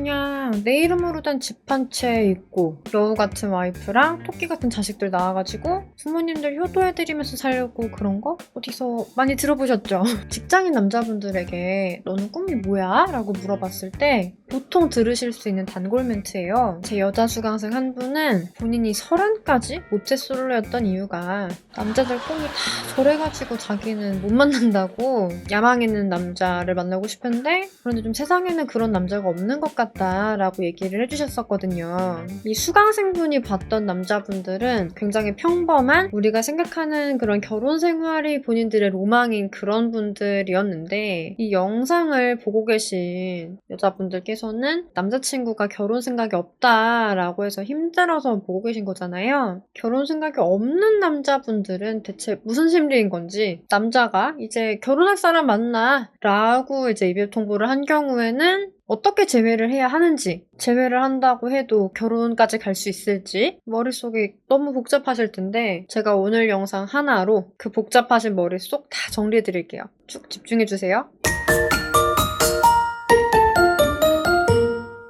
그냥 내 이름으로 된 집 한 채 있고 여우 같은 와이프랑 토끼 같은 자식들 낳아가지고 부모님들 효도해드리면서 살려고 그런 거? 어디서 많이 들어보셨죠? 직장인 남자분들에게 너는 꿈이 뭐야? 라고 물어봤을 때 보통 들으실 수 있는 단골 멘트예요. 제 여자 수강생 한 분은 본인이 30까지 모체 솔로였던 이유가 남자들 꿈이 다 저래가지고 자기는 못 만난다고 야망 있는 남자를 만나고 싶은데 그런데 좀 세상에는 그런 남자가 없는 것 같다라고 얘기를 해주셨었거든요. 이 수강생분이 봤던 남자분들은 굉장히 평범한 우리가 생각하는 그런 결혼 생활이 본인들의 로망인 그런 분들이었는데 이 영상을 보고 계신 여자분들께서는 남자친구가 결혼 생각이 없다라고 해서 힘들어서 보고 계신 거잖아요. 결혼 생각이 없는 남자분들은 대체 무슨 심리인 건지 남자가 이제 결혼할 사람 만나 라고 이제 이별 통보를 한 경우에는 어떻게 재회를 해야 하는지, 재회를 한다고 해도 결혼까지 갈 수 있을지 머릿속이 너무 복잡하실 텐데 제가 오늘 영상 하나로 그 복잡하신 머릿속 다 정리해드릴게요. 쭉 집중해주세요.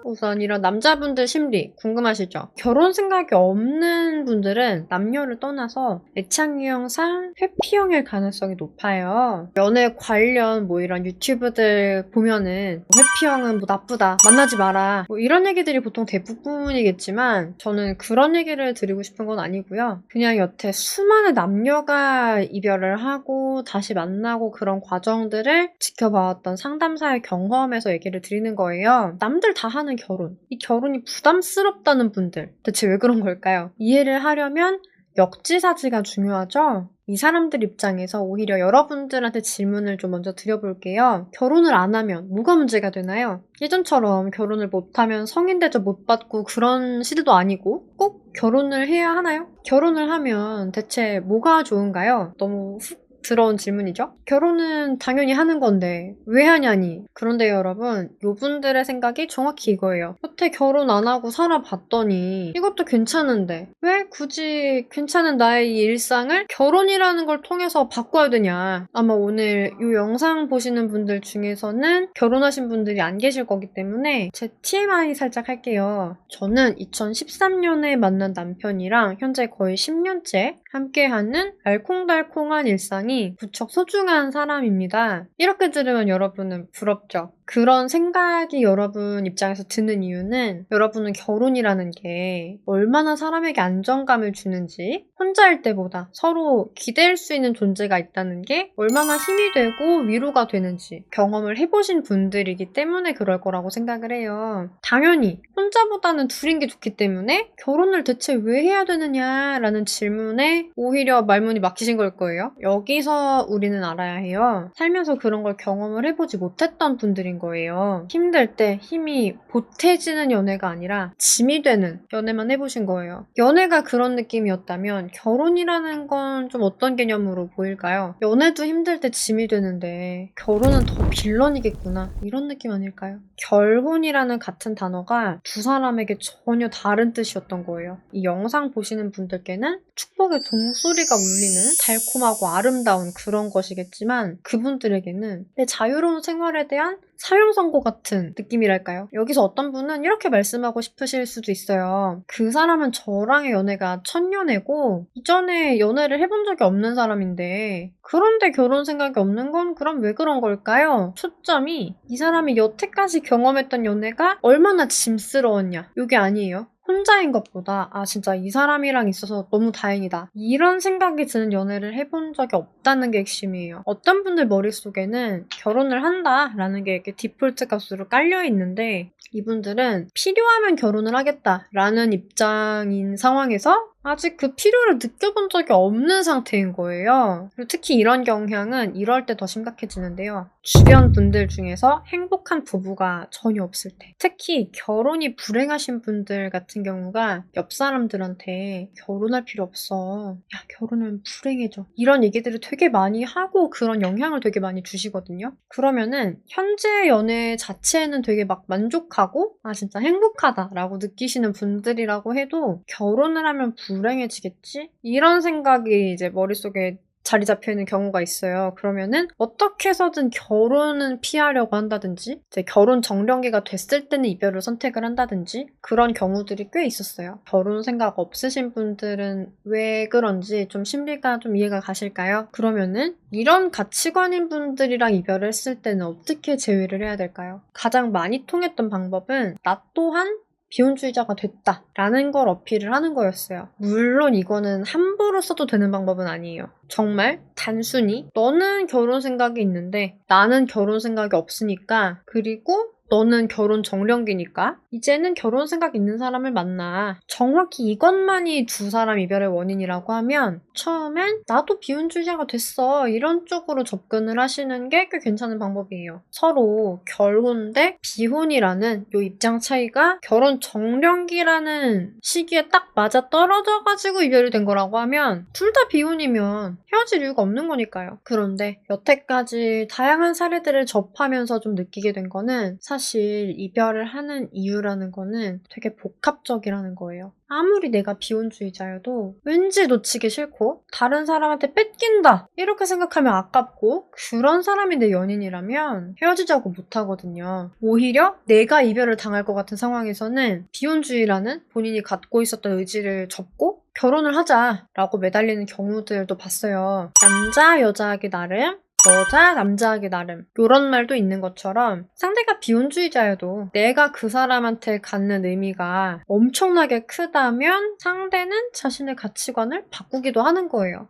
우선 이런 남자분들 심리 궁금하시죠? 결혼 생각이 없는 분들은 남녀를 떠나서 애착 유형상 회피형일 가능성이 높아요. 연애 관련 뭐 이런 유튜브들 보면은 회피형은 뭐 나쁘다, 만나지 마라 뭐 이런 얘기들이 보통 대부분이겠지만 저는 그런 얘기를 드리고 싶은 건 아니고요. 그냥 여태 수많은 남녀가 이별을 하고 다시 만나고 그런 과정들을 지켜봐왔던 상담사의 경험에서 얘기를 드리는 거예요. 남들 다 하는 결혼. 이 결혼이 부담스럽다는 분들. 대체 왜 그런 걸까요? 이해를 하려면 역지사지가 중요하죠? 이 사람들 입장에서 오히려 여러분들한테 질문을 좀 먼저 드려볼게요. 결혼을 안 하면 뭐가 문제가 되나요? 예전처럼 결혼을 못하면 성인 대접 못 받고 그런 시대도 아니고 꼭 결혼을 해야 하나요? 결혼을 하면 대체 뭐가 좋은가요? 너무 훅 들어온 질문이죠? 결혼은 당연히 하는 건데 왜 하냐니. 그런데 여러분, 요분들의 생각이 정확히 이거예요. 여태 결혼 안 하고 살아봤더니 이것도 괜찮은데 왜 굳이 괜찮은 나의 이 일상을 결혼이라는 걸 통해서 바꿔야 되냐. 아마 오늘 이 영상 보시는 분들 중에서는 결혼하신 분들이 안 계실 거기 때문에 제 TMI 살짝 할게요. 저는 2013년에 만난 남편이랑 현재 거의 10년째 함께하는 알콩달콩한 일상이 무척 소중한 사람입니다. 이렇게 들으면 여러분은 부럽죠? 그런 생각이 여러분 입장에서 드는 이유는 여러분은 결혼이라는 게 얼마나 사람에게 안정감을 주는지 혼자일 때보다 서로 기댈 수 있는 존재가 있다는 게 얼마나 힘이 되고 위로가 되는지 경험을 해보신 분들이기 때문에 그럴 거라고 생각을 해요. 당연히 혼자보다는 둘인 게 좋기 때문에 결혼을 대체 왜 해야 되느냐라는 질문에 오히려 말문이 막히신 걸 거예요. 여기서 우리는 알아야 해요. 살면서 그런 걸 경험을 해보지 못했던 분들인 거예요. 힘들 때 힘이 보태지는 연애가 아니라 짐이 되는 연애만 해보신 거예요. 연애가 그런 느낌이었다면 결혼이라는 건 좀 어떤 개념으로 보일까요? 연애도 힘들 때 짐이 되는데 결혼은 더 빌런이겠구나 이런 느낌 아닐까요? 결혼이라는 같은 단어가 두 사람에게 전혀 다른 뜻이었던 거예요. 이 영상 보시는 분들께는 축복의 종소리가 울리는 달콤하고 아름다운 그런 것이겠지만 그분들에게는 내 자유로운 생활에 대한 사형선고 같은 느낌이랄까요? 여기서 어떤 분은 이렇게 말씀하고 싶으실 수도 있어요. 그 사람은 저랑의 연애가 첫 연애고 이전에 연애를 해본 적이 없는 사람인데 그런데 결혼 생각이 없는 건 그럼 왜 그런 걸까요? 초점이 이 사람이 여태까지 경험했던 연애가 얼마나 짐스러웠냐 이게 아니에요. 혼자인 것보다 진짜 이 사람이랑 있어서 너무 다행이다 이런 생각이 드는 연애를 해본 적이 없다는 게 핵심이에요. 어떤 분들 머릿속에는 결혼을 한다라는 게 이렇게 디폴트 값으로 깔려 있는데 이분들은 필요하면 결혼을 하겠다라는 입장인 상황에서 아직 그 필요를 느껴본 적이 없는 상태인 거예요. 그리고 특히 이런 경향은 이럴 때 더 심각해지는데요. 주변 분들 중에서 행복한 부부가 전혀 없을 때, 특히 결혼이 불행하신 분들 같은 경우가 옆 사람들한테 결혼할 필요 없어. 야, 결혼하면 불행해져. 이런 얘기들을 되게 많이 하고 그런 영향을 되게 많이 주시거든요. 그러면은 현재 연애 자체는 되게 막 만족하고 진짜 행복하다라고 느끼시는 분들이라고 해도 결혼을 하면 불행해지겠지? 이런 생각이 이제 머릿속에 자리 잡혀있는 경우가 있어요. 그러면은 어떻게 해서든 결혼은 피하려고 한다든지 이제 결혼 정년기가 됐을 때는 이별을 선택을 한다든지 그런 경우들이 꽤 있었어요. 결혼 생각 없으신 분들은 왜 그런지 좀 심리가 좀 이해가 가실까요? 그러면은 이런 가치관인 분들이랑 이별을 했을 때는 어떻게 제외를 해야 될까요? 가장 많이 통했던 방법은 나 또한 비혼주의자가 됐다라는 걸 어필을 하는 거였어요. 물론 이거는 함부로 써도 되는 방법은 아니에요. 정말 단순히 너는 결혼 생각이 있는데 나는 결혼 생각이 없으니까 그리고 너는 결혼 정년기니까 이제는 결혼 생각 있는 사람을 만나. 정확히 이것만이 두 사람 이별의 원인이라고 하면 처음엔 나도 비혼주의자가 됐어. 이런 쪽으로 접근을 하시는 게 꽤 괜찮은 방법이에요. 서로 결혼 대 비혼이라는 이 입장 차이가 결혼 정년기라는 시기에 딱 맞아 떨어져가지고 이별이 된 거라고 하면 둘 다 비혼이면 헤어질 이유가 없는 거니까요. 그런데 여태까지 다양한 사례들을 접하면서 좀 느끼게 된 거는 사실 이별을 하는 이유라는 거는 되게 복합적이라는 거예요. 아무리 내가 비혼주의자여도 왠지 놓치기 싫고 다른 사람한테 뺏긴다 이렇게 생각하면 아깝고 그런 사람이 내 연인이라면 헤어지자고 못하거든요. 오히려 내가 이별을 당할 것 같은 상황에서는 비혼주의라는 본인이 갖고 있었던 의지를 접고 결혼을 하자라고 매달리는 경우들도 봤어요. 남자 여자하기 나름 여자, 남자하기 나름 이런 말도 있는 것처럼 상대가 비혼주의자여도 내가 그 사람한테 갖는 의미가 엄청나게 크다면 상대는 자신의 가치관을 바꾸기도 하는 거예요.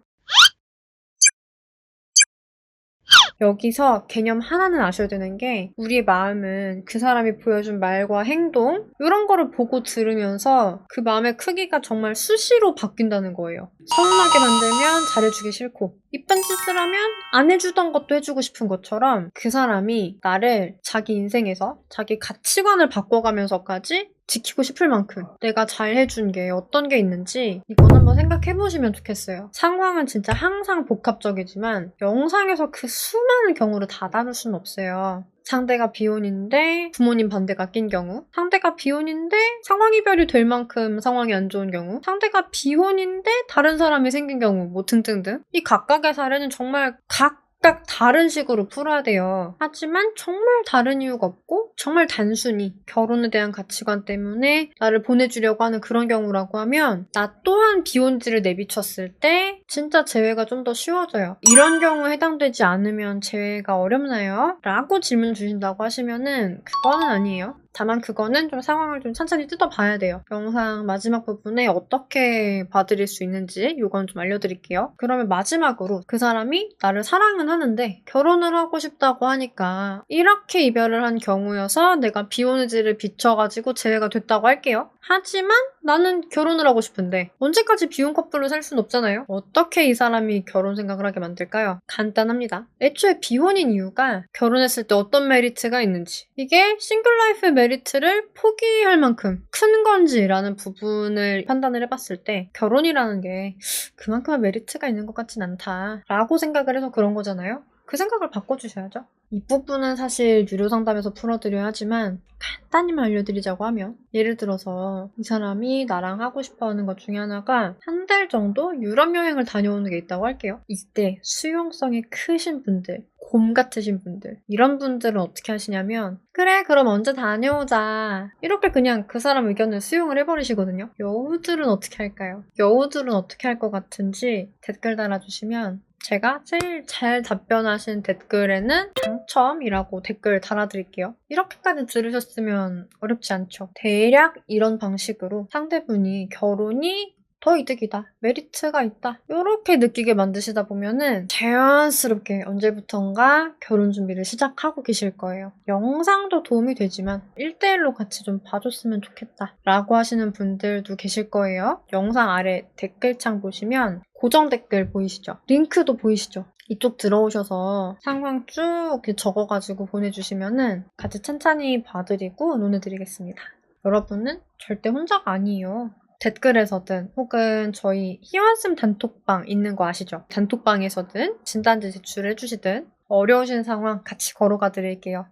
여기서 개념 하나는 아셔야 되는 게 우리의 마음은 그 사람이 보여준 말과 행동 이런 거를 보고 들으면서 그 마음의 크기가 정말 수시로 바뀐다는 거예요. 서운하게 만들면 잘해주기 싫고 이쁜 짓을 하면 안 해주던 것도 해주고 싶은 것처럼 그 사람이 나를 자기 인생에서 자기 가치관을 바꿔가면서까지 지키고 싶을 만큼 내가 잘해준 게 어떤 게 있는지 이건 한번 생각해보시면 좋겠어요. 상황은 진짜 항상 복합적이지만 영상에서 그 수많은 경우를 다 다룰 수는 없어요. 상대가 비혼인데 부모님 반대가 낀 경우, 상대가 비혼인데 상황 이별이 될 만큼 상황이 안 좋은 경우, 상대가 비혼인데 다른 사람이 생긴 경우, 뭐 등등등. 이 각각의 사례는 정말 각각 다른 식으로 풀어야 돼요. 하지만 정말 다른 이유가 없고 정말 단순히 결혼에 대한 가치관 때문에 나를 보내주려고 하는 그런 경우라고 하면 나 또한 비혼지를 내비쳤을 때 진짜 재회가 좀 더 쉬워져요. 이런 경우에 해당되지 않으면 재회가 어렵나요? 라고 질문 주신다고 하시면은 그거는 아니에요. 다만 그거는 좀 상황을 좀 천천히 뜯어봐야 돼요. 영상 마지막 부분에 어떻게 봐드릴 수 있는지 이건 좀 알려드릴게요. 그러면 마지막으로 그 사람이 나를 사랑은 하는데 결혼을 하고 싶다고 하니까 이렇게 이별을 한 경우여서 내가 비혼의지를 비춰가지고 재회가 됐다고 할게요. 하지만 나는 결혼을 하고 싶은데 언제까지 비혼 커플로 살 순 없잖아요. 어떻게 이 사람이 결혼 생각을 하게 만들까요? 간단합니다. 애초에 비혼인 이유가 결혼했을 때 어떤 메리트가 있는지 이게 싱글라이프의 메리트를 포기할 만큼 큰 건지라는 부분을 판단을 해봤을 때 결혼이라는 게 그만큼의 메리트가 있는 것 같진 않다라고 생각을 해서 그런 거잖아요. 그 생각을 바꿔주셔야죠. 이 부분은 사실 유료 상담에서 풀어드려야 하지만 간단히만 알려드리자고 하면 예를 들어서 이 사람이 나랑 하고 싶어하는 것 중에 하나가 한 달 정도 유럽 여행을 다녀오는 게 있다고 할게요. 이때 수용성이 크신 분들, 곰 같으신 분들 이런 분들은 어떻게 하시냐면 그래 그럼 언제 다녀오자 이렇게 그냥 그 사람 의견을 수용을 해버리시거든요. 여우들은 어떻게 할까요? 여우들은 어떻게 할 것 같은지 댓글 달아주시면 제가 제일 잘 답변하신 댓글에는 당첨이라고 댓글 달아드릴게요. 이렇게까지 들으셨으면 어렵지 않죠. 대략 이런 방식으로 상대분이 결혼이 더 이득이다. 메리트가 있다. 이렇게 느끼게 만드시다 보면은 자연스럽게 언제부턴가 결혼 준비를 시작하고 계실 거예요. 영상도 도움이 되지만 1대1로 같이 좀 봐줬으면 좋겠다 라고 하시는 분들도 계실 거예요. 영상 아래 댓글창 보시면 고정 댓글 보이시죠? 링크도 보이시죠? 이쪽 들어오셔서 상황 쭉 이렇게 적어가지고 보내주시면은 같이 찬찬히 봐드리고 논해드리겠습니다. 여러분은 절대 혼자가 아니에요. 댓글에서든 혹은 저희 희원쌤 단톡방 있는 거 아시죠? 단톡방에서든 진단지 제출해주시든 어려우신 상황 같이 걸어가 드릴게요.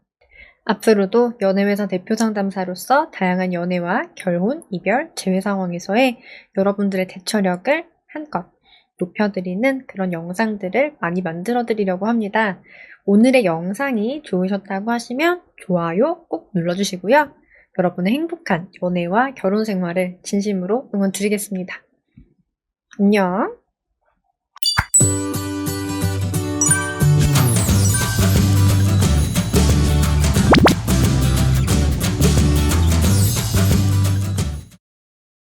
앞으로도 연애회사 대표 상담사로서 다양한 연애와 결혼, 이별, 재회 상황에서의 여러분들의 대처력을 한껏 높여드리는 그런 영상들을 많이 만들어 드리려고 합니다. 오늘의 영상이 좋으셨다고 하시면 좋아요 꼭 눌러주시고요. 여러분의 행복한 연애와 결혼 생활을 진심으로 응원 드리겠습니다. 안녕.